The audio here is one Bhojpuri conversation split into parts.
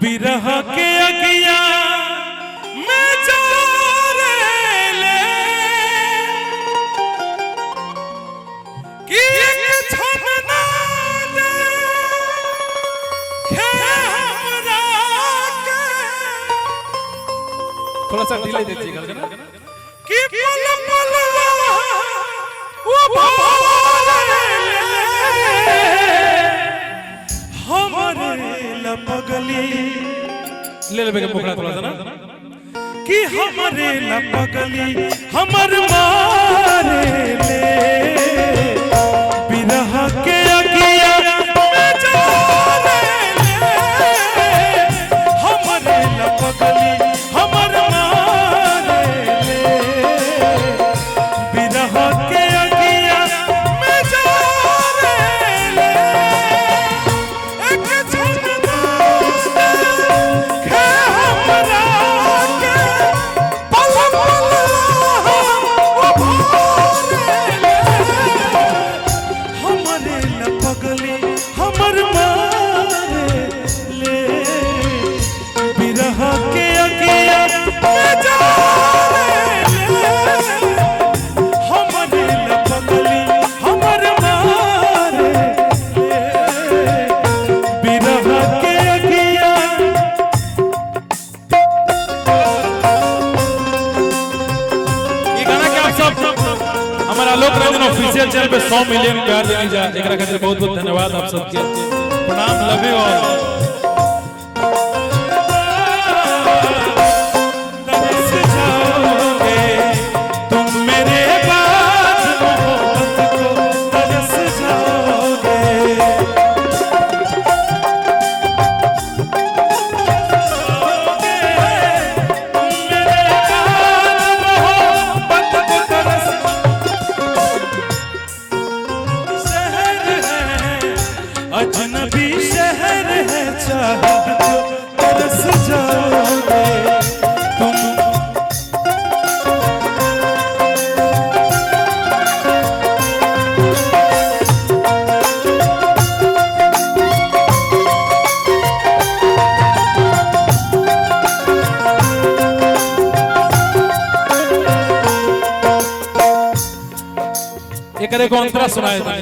बिरह के अगिया में जारे ले कि एक क्षण ना देखे हमरा के। थोड़ा सा डिले दीजिएगा ना कि पल पल वो भारे हमरे लपगली ले लेबे के पोखरा थोड़ा सा ना कि हमरे लपगली हमर मारे ले बिरह के अगिया में जारे ले हमरे लपगली हमर मारे ले बिरह के अगिया में जारे ले एक क्षण देखे हमरा के पल पल वो भारे ले हमरे लपगली हमर मारे ले बिरह के अगिया में जारे ले हमरे लपगली हमर मारे ले बिरह के अगिया। ये गाना के आप सब हमारा आलोक रंजन ऑफिशियल चैनल पे 100 मिलियन प्यार देने जा एकरा खातिर बहुत बहुत धन्यवाद आप सबके प्रणाम लव यू ऑल। तरस जाओगे तुम मेरे बाद मोहब्बत को तरस जाओगे अजनबी शहर है चाहत को तरस जाओगे तुम। एकरे को अंतरा सुनाए था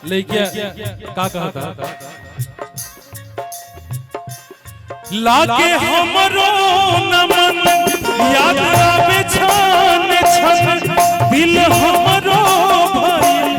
लेके का कहा था लागे हमरो नमन याद आवे छान छन दिल हमरो भइल